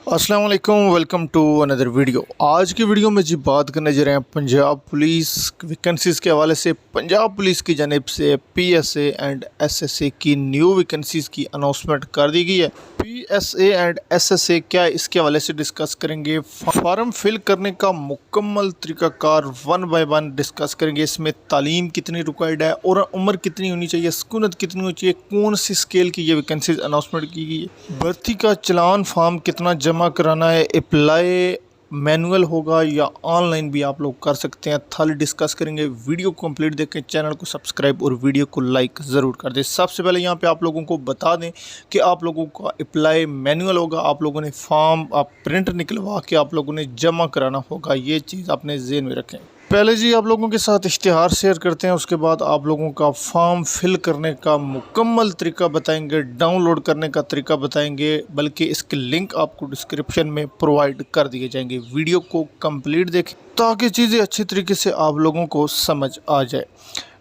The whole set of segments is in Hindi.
अस्सलाम वालेकुम, वेलकम टू अनदर वीडियो। आज की वीडियो में जी बात करने जा रहे हैं पंजाब पुलिस वैकेंसीज़ के हवाले से। पंजाब पुलिस की जानिब से पीएसए एंड एसएसए की न्यू वैकेंसीज़ की अनाउंसमेंट कर दी गई है। पीएसए एंड एसएसए क्या है, इसके हवाले से डिस्कस करेंगे। फार्म फिल करने का मुकम्मल तरीक़ाकार वन बाय वन डिस्कस करेंगे। इसमें तालीम कितनी रिक्वायर्ड है और उम्र कितनी होनी चाहिए, सुकूनत कितनी होनी चाहिए, कौन सी स्केल की ये वैकेंसीज अनाउंसमेंट की गई है, भर्ती का चलान फॉर्म कितना जमा कराना है, अप्लाई मैनुअल होगा या ऑनलाइन भी आप लोग कर सकते हैं। थाली डिस्कस करेंगे। वीडियो को कंप्लीट देखें, चैनल को सब्सक्राइब और वीडियो को लाइक ज़रूर कर दें। सबसे पहले यहाँ पे आप लोगों को बता दें कि आप लोगों का अप्लाई मैनुअल होगा। आप लोगों ने फॉर्म प्रिंट निकलवा के आप लोगों ने जमा कराना होगा। ये चीज़ अपने ज़हन में रखें। पहले जी आप लोगों के साथ इश्तिहार शेयर करते हैं, उसके बाद आप लोगों का फॉर्म फिल करने का मुकम्मल तरीका बताएंगे, डाउनलोड करने का तरीका बताएंगे, बल्कि इसके लिंक आपको डिस्क्रिप्शन में प्रोवाइड कर दिए जाएंगे। वीडियो को कंप्लीट देखें ताकि चीज़ें अच्छी तरीके से आप लोगों को समझ आ जाए।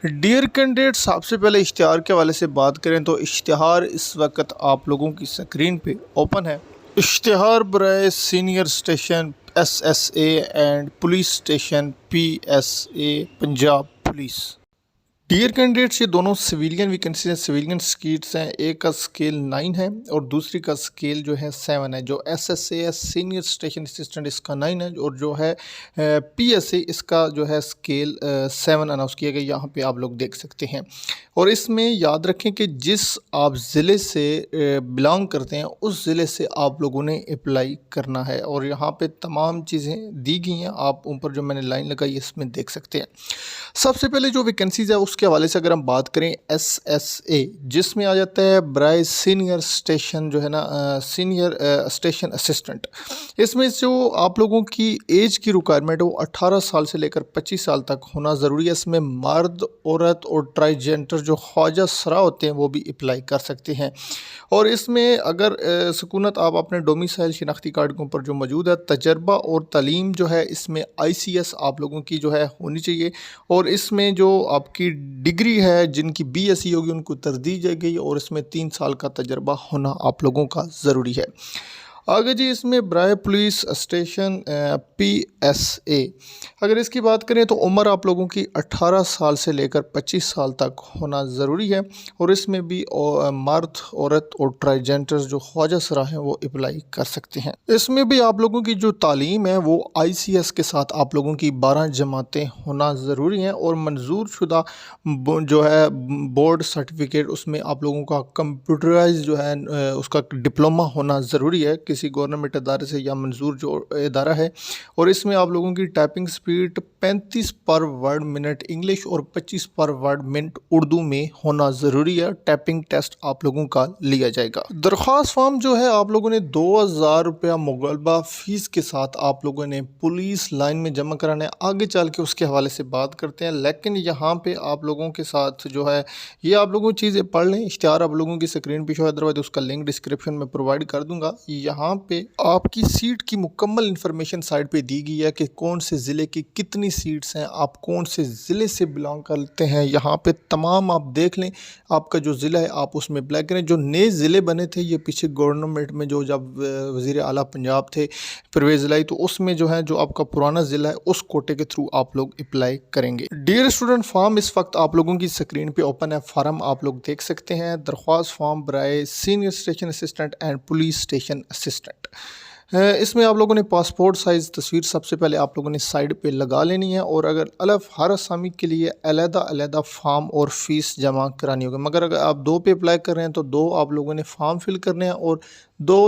डियर कैंडिडेट, सबसे पहले इश्तिहार के हवाले से बात करें तो इश्तिहार इस वक्त आप लोगों की स्क्रीन पे ओपन है। इश्तिहार बराए senior station SSA and police station PSA Punjab police. Dear candidates, ये दोनों सिविलियन वैकेंसी हैं, सिविलियन सीट्स हैं। एक का स्केल 9 है और दूसरी का स्केल जो है 7 है। जो एसएसए है सीनियर स्टेशन असिस्टेंट, इसका 9 है और जो है पीएसए इसका जो है स्केल 7 अनाउंस किया गया। यहाँ पे आप लोग देख सकते हैं। और इसमें याद रखें कि जिस आप ज़िले से बिलोंग करते हैं उस ज़िले से आप लोगों ने अप्लाई करना है। और यहाँ पे तमाम चीज़ें दी गई हैं, आप ऊपर जो मैंने लाइन लगाई इसमें देख सकते हैं। सबसे पहले जो वैकेंसीज है उसके हवाले से अगर हम बात करें, एसएसए जिसमें आ जाता है ब्राय सीनियर स्टेशन जो है ना, सीनियर स्टेशन असिस्टेंट। इसमें जो आप लोगों की एज की रिक्वायरमेंट है वो 18 साल से लेकर 25 साल तक होना ज़रूरी है। इसमें मर्द, औरत और ट्रांसजेंडर जो ख्वाजा सरा होते हैं वो भी अप्लाई कर सकते हैं। और इसमें अगर सुकूनत आप अपने डोमिसाइल शिनाख्ती कार्ड के ऊपर जो मौजूद है, तजर्बा और तालीम जो है इसमें आईसीएस आप लोगों की जो है होनी चाहिए। और इसमें जो आपकी डिग्री है, जिनकी बीएससी होगी उनको तरजीह दी गई और इसमें 3 साल का तजर्बा होना आप लोगों का ज़रूरी है। आगे जी इसमें ब्राय पुलिस स्टेशन पीएसए, अगर इसकी बात करें तो उम्र आप लोगों की 18 साल से लेकर 25 साल तक होना ज़रूरी है। और इसमें भी मर्द, औरत और ट्रांसजेंडर जो ख्वाजा सरा हैं वो अप्लाई कर सकते हैं। इसमें भी आप लोगों की जो तालीम है वो आईसीएस के साथ आप लोगों की 12 जमातें होना ज़रूरी हैं। और मंजूर शुदा जो है बोर्ड सर्टिफिकेट, उसमें आप लोगों का कंप्यूटराइज जो है उसका डिप्लोमा होना ज़रूरी है किसी गवर्नमेंट इदारे से या मंजूर जो इदारा है। और इसमें आप लोगों की टाइपिंग स्पीड 35 पर वर्ड मिनट इंग्लिश और 25 पर वर्ड मिनट उर्दू में होना ज़रूरी है। टाइपिंग टेस्ट आप लोगों का लिया जाएगा। दरख्वास्त फॉर्म जो है आप लोगों ने 2000 रुपया मुगलबा फ़ीस के साथ आप लोगों ने पुलिस लाइन में जमा कराना है। आगे चल के उसके हवाले से बात करते हैं, लेकिन यहाँ पे आप लोगों के साथ जो है ये आप लोगों चीज़ें पढ़ लें। इश्तिहार आप लोगों की स्क्रीन पे शो है, अदरवाइज उसका लिंक डिस्क्रिप्शन में प्रोवाइड कर दूंगा। यहाँ पे आपकी सीट की मुकम्मल इन्फॉर्मेशन साइड पे दी गई है कि कौन से ज़िले की कितनी सीट्स हैं, आप कौन से ज़िले से बिलोंग करते हैं। यहाँ पे तमाम आप देख लें, आपका जो ज़िला है आप उसमें अप्लाई करें। जो नए ज़िले बने थे ये पीछे गवर्नमेंट में जो जब वज़ीर आला पंजाब थे परवेज़ इलाही, तो उसमें जो है जो आपका पुराना ज़िला है उस कोटे के थ्रू आप लोग अप्लाई करेंगे। डियर स्टूडेंट, फॉर्म इस वक्त आप लोगों की स्क्रीन पे ओपन है। फार्म आप लोग देख सकते हैं। दरख्वास्त फॉर्म बराए senior station assistant and police station assistant. इसमें आप लोगों ने पासपोर्ट साइज़ तस्वीर सबसे पहले आप लोगों ने साइड पे लगा लेनी है। और अगर हर असामी के लिए अलग-अलग फॉर्म और फ़ीस जमा करानी होगी। मगर अगर आप 2 पे अप्लाई कर रहे हैं तो 2 आप लोगों ने फॉर्म फिल करने हैं और 2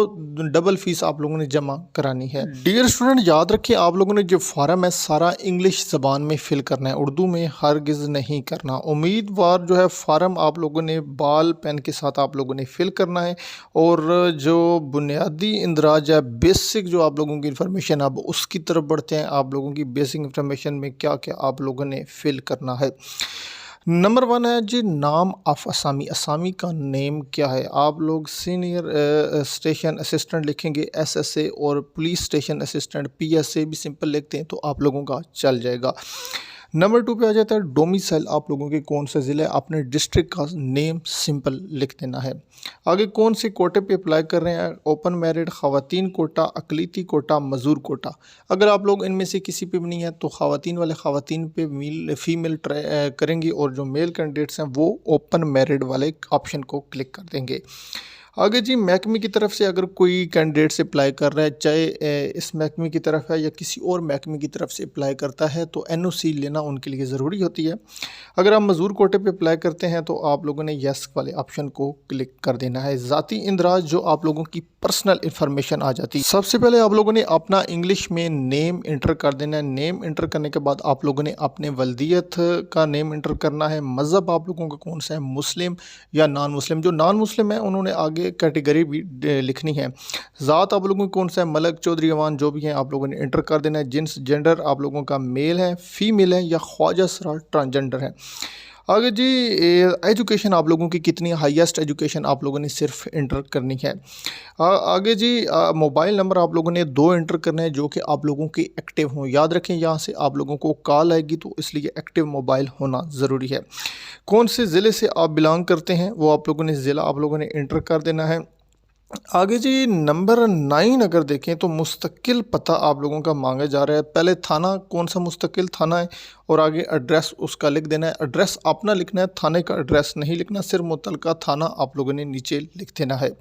डबल फ़ीस आप लोगों ने जमा करानी है। डियर स्टूडेंट, याद रखिए आप लोगों ने जो फार्म है सारा इंग्लिश ज़बान में फ़िल करना है, उर्दू में हरगिज़ नहीं करना। उम्मीदवार जो है फार्म आप लोगों ने बाल पेन के साथ आप लोगों ने फ़िल करना है। और जो बुनियादी इंदराज है, बेसिक जो आप लोगों की इन्फॉर्मेशन, अब उसकी तरफ बढ़ते हैं। आप लोगों की बेसिक इन्फॉर्मेशन में क्या क्या आप लोगों ने फ़िल करना है। नंबर 1 है जी नाम ऑफ असामी। असामी का नेम क्या है? आप लोग सीनियर स्टेशन असिस्टेंट लिखेंगे एसएसए, और पुलिस स्टेशन असिस्टेंट पीएसए भी सिंपल लिखते हैं तो आप लोगों का चल जाएगा। नंबर 2 पे आ जाता है डोमिसाइल, आप लोगों के कौन सा ज़िला है, आपने डिस्ट्रिक्ट का नेम सिंपल लिख देना है। आगे कौन से कोटे पे अप्लाई कर रहे हैं, ओपन मेरिट, ख़वातीन कोटा, अक़लियती कोटा, मज़दूर कोटा। अगर आप लोग इनमें से किसी पे भी नहीं है तो ख़वातीन वाले ख़वातीन पे फीमेल करेंगी और जो मेल कैंडिडेट्स हैं वो ओपन मेरिट वाले ऑप्शन को क्लिक कर देंगे। आगे जी महकमे की तरफ से अगर कोई कैंडिडेट से अप्लाई कर रहा है, चाहे इस महकमे की तरफ है या किसी और महकमे की तरफ से अप्लाई करता है, तो एनओसी लेना उनके लिए ज़रूरी होती है। अगर आप मज़दूर कोटे पे अप्लाई करते हैं तो आप लोगों ने यस वाले ऑप्शन को क्लिक कर देना है। ज़ाती इंदराज, जो आप लोगों की पर्सनल इन्फॉर्मेशन आ जाती है, सबसे पहले आप लोगों ने अपना इंग्लिश में नेम इंटर कर देना है। नेम इंटर करने के बाद आप लोगों ने अपने वल्दियत का नेम इंटर करना है। मज़हब आप लोगों का कौन सा है, मुस्लिम या नॉन मुस्लिम। जो नॉन मुस्लिम है उन्होंने आगे कैटेगरी भी लिखनी है। ज़ात आप लोगों की कौन सा है, मलक, चौधरी, अवान, जो भी हैं आप लोगों ने इंटर कर देना है। जिन्स जेंडर आप लोगों का मेल है, फीमेल है या ख्वाजा सरार ट्रांसजेंडर है। आगे जी एजुकेशन आप लोगों की कितनी, हाईएस्ट एजुकेशन आप लोगों ने सिर्फ इंटर करनी है। आगे जी मोबाइल नंबर आप लोगों ने 2 इंटर करने हैं जो कि आप लोगों के एक्टिव हों। याद रखें यहाँ से आप लोगों को कॉल आएगी तो इसलिए एक्टिव मोबाइल होना ज़रूरी है। कौन से ज़िले से आप बिलोंग करते हैं वो आप लोगों ने ज़िला आप लोगों ने इंटर कर देना है। आगे जी नंबर 9 अगर देखें तो मुस्तकिल पता आप लोगों का मांगा जा रहा है। पहले थाना कौन सा मुस्तकिल थाना है और आगे एड्रेस उसका लिख देना है। एड्रेस अपना लिखना है, थाने का एड्रेस नहीं लिखना, सिर्फ मुतलका थाना आप लोगों ने नीचे लिख देना है।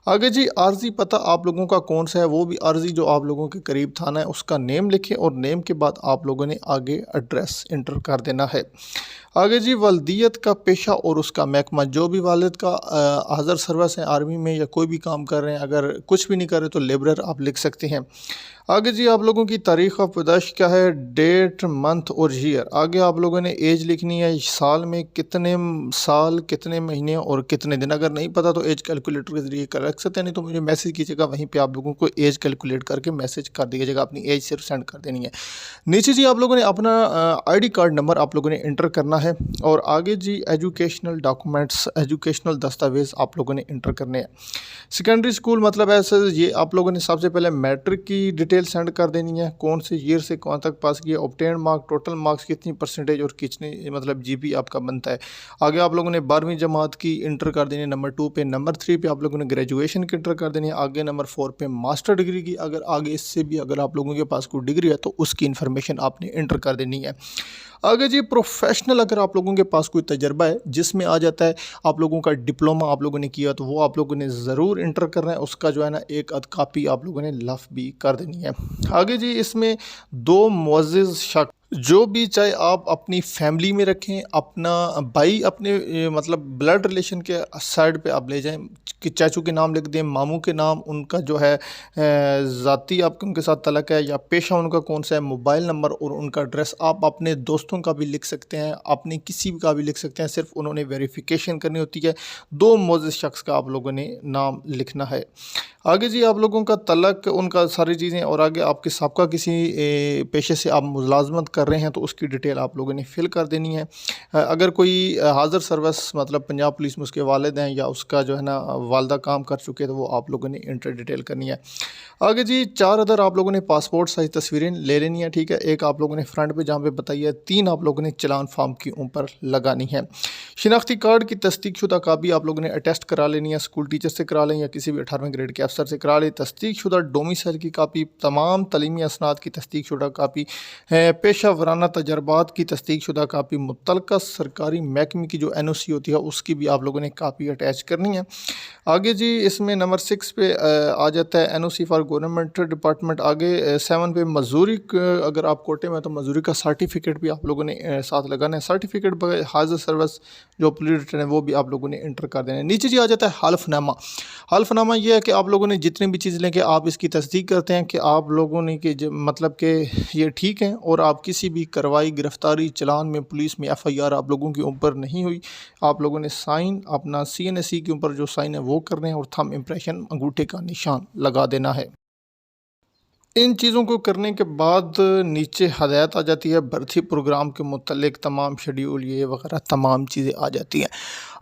आगे जी आर्जी पता आप लोगों का कौन सा है, वो भी आर्जी जो आप लोगों के करीब थाना है उसका नेम लिखें और नेम के बाद आप लोगों ने आगे एड्रेस इंटर कर देना है। आगे जी वल्दियत का पेशा और उसका महकमा, जो भी वालिद का हाज़र सर्विस है आर्मी में या कोई भी काम कर रहे हैं, अगर कुछ भी नहीं कर रहे तो लेबरर आप लिख सकते हैं। आगे जी आप लोगों की तारीख़ ऑफ पैदाइश क्या है, डेट, मंथ और ईयर। आगे आप लोगों ने एज लिखनी है, साल में कितने साल, कितने महीने और कितने दिन। अगर नहीं पता तो एज कैलकुलेटर के ज़रिए कर रख सकते हैं, नहीं तो मुझे मैसेज कीजिएगा, वहीं पे आप लोगों को एज कैलकुलेट करके मैसेज कर दीजिएगा, अपनी एज सिर्फ सेंड कर देनी है। नीचे जी आप लोगों ने अपना आईडी कार्ड नंबर आप लोगों ने इंटर करना है और आगे जी एजुकेशनल डॉक्यूमेंट्स, एजुकेशनल दस्तावेज़ आप लोगों ने इंटर करने हैं। सेकेंडरी स्कूल मतलब ऐसे ये आप लोगों ने सबसे पहले मैट्रिक की डिटेल सेंड कर देनी है, कौन से ईयर से कौन तक पास किया, ऑब्टेन मार्क, टोटल मार्क्स कितनी परसेंटेज और कितनी मतलब जीपी आपका बनता है। आगे आप लोगों ने 12वीं जमात की इंटर कर देनी है नंबर 2 पे। नंबर 3 पे आप लोगों ने ग्रेजुएशन की इंटर कर देनी है। आगे नंबर 4 पे मास्टर डिग्री की, अगर आगे इससे भी अगर आप लोगों के पास कोई डिग्री है तो उसकी इन्फॉर्मेशन आपने इंटर कर देनी है। आगे जी प्रोफेशनल, अगर आप लोगों के पास कोई तजर्बा है जिसमें आ जाता है आप लोगों का डिप्लोमा आप लोगों ने किया तो वो आप लोगों ने ज़रूर इंटर करना है, उसका जो है ना एक आध कापी आप लोगों ने लफ भी कर देनी है। आगे जी इसमें 2 मुअज़्ज़िज़ शख्स, जो भी चाहे आप अपनी फैमिली में रखें, अपना भाई अपने मतलब ब्लड रिलेशन के साइड पे आप ले जाएं, कि चाचू के नाम लिख दें, मामू के नाम, उनका जो है ज़ाती आपके उनके साथ तलक है या पेशा उनका कौन सा है, मोबाइल नंबर और उनका एड्रेस। आप अपने दोस्तों का भी लिख सकते हैं, अपने किसी का भी लिख सकते हैं, सिर्फ उन्होंने वेरिफिकेशन करनी होती है। 2 मुअज़्ज़िज़ शख्स का आप लोगों ने नाम लिखना है। आगे जी आप लोगों का तलक, उनका सारी चीज़ें और आगे आपके सबका किसी पेशे से आप मुलाजमत कर रहे हैं तो उसकी डिटेल आप लोगों ने फिल कर देनी है। अगर कोई हाज़र सर्विस मतलब पंजाब पुलिस में उसके वालिद हैं या उसका जो है ना वालदा काम कर चुके हैं तो वो आप लोगों ने इंटर डिटेल करनी है। आगे जी 4 अदर आप लोगों ने पासपोर्ट साइज़ तस्वीरें ले लेनी है, ठीक है। एक आप लोगों ने फ्रंट पे जहाँ पे बताई है, 3 आप लोगों ने चलान फार्म के ऊपर लगानी है। शिनाख्ती कार्ड की तस्दीक शुदा कापी आप लोगों ने अटेस्ट करा लेनी है, स्कूल टीचर से करा लें या किसी भी 18वें ग्रेड के अफसर से करा लें। तस्दीक शुदा डोमिसाइल की कापी, तमाम तलीमी असनाद की तस्दीक शुदा कापी, पेशा वराना तजर्बात की तस्दीक शुदा कापी, मुतल्लका सरकारी महकमे की जो NOC होती है उसकी भी आप लोगों ने कापी अटैच करनी है। आगे जी इसमें नंबर 6 पे आ जाता है NOC फॉर गवर्नमेंट डिपार्टमेंट। आगे 7 पे मजदूरी, अगर आप कोटे में तो मजदूरी का सर्टिफिकेट भी आप लोगों ने साथ लगाना है। सर्टिफिकेट हाज़िर सर्विस जो पुलिस रिटर्न है वो भी आप लोगों ने इंटर कर देना है। नीचे जी आ जाता है हल्फनामा। हल्फनामा ये है कि आप लोगों ने जितनी भी चीज़ लेके आप इसकी तस्दीक करते हैं कि आप लोगों ने कि मतलब कि ये ठीक है और आप किसी भी कार्रवाई, गिरफ्तारी, चलान में, पुलिस में FIR आप लोगों के ऊपर नहीं हुई। आप लोगों ने साइन अपना CNSE के ऊपर जो साइन है वो करने हैं और थंब इम्प्रेशन अंगूठे का निशान लगा देना है। इन चीज़ों को करने के बाद नीचे हदायत आ जाती है, भर्ती प्रोग्राम के मुतल्लिक तमाम शेड्यूल ये वगैरह तमाम चीज़ें आ जाती हैं।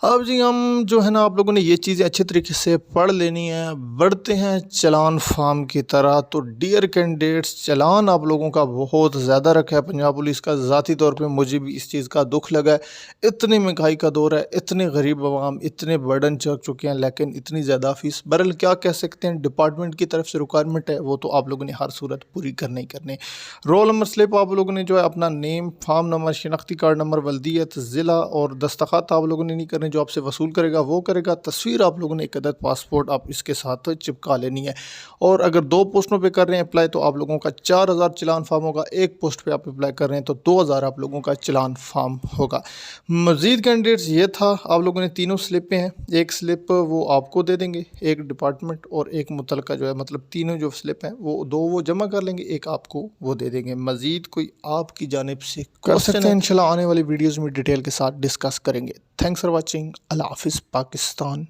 अब जी हम जो है ना, आप लोगों ने ये चीज़ें अच्छे तरीके से पढ़ लेनी है। बढ़ते हैं चलान फार्म की तरह। तो डियर कैंडिडेट्स, चलान आप लोगों का बहुत ज़्यादा रखा है पंजाब पुलिस का। ज़ाती तौर पे मुझे भी इस चीज़ का दुख लगा है। इतनी महंगाई का दौर है, इतने गरीब अवाम इतने बर्डन चढ़ चुके हैं, लेकिन इतनी ज़्यादा फीस। बहरहाल क्या कह सकते हैं, डिपार्टमेंट की तरफ से रिक्वायरमेंट है, वो तो आप लोगों ने हर सूरत पूरी करने ही करने। रोल नंबर स्लिप आप लोगों ने जो है अपना नेम, फार्म नंबर, शनाख्ती कार्ड नंबर, वल्दियत, ज़िला और दस्तखत आप लोगों ने नहीं करने। जो आपसे वसूल करेगा वो करेगा। तस्वीर आप लोगों ने एक अदद पासपोर्ट आप इसके साथ चिपका लेनी है। और अगर 2 पोस्टों पे कर रहे हैं अप्लाई तो आप लोगों का 4000 चलान फार्म होगा। 1 पोस्ट पे आप अप्लाई कर रहे हैं तो 2000 आप लोगों का चलान फार्म होगा। मज़ीद कैंडिडेट्स ये था, आप लोगों ने तीनों स्लिपें हैं। एक स्लिप वो आपको दे देंगे, एक डिपार्टमेंट और एक मुतलका जो है, मतलब तीनों जो स्लिप हैं वो 2 वो जमा कर लेंगे, एक आपको वो दे देंगे। मज़ीद कोई आपकी जानिब से कर सकते हैं, इंशाल्लाह आने वाली वीडियोज़ में डिटेल के साथ डिस्कस करेंगे। Thanks for watching. अल्लाह हाफिज़। पाकिस्तान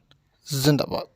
जिंदाबाद।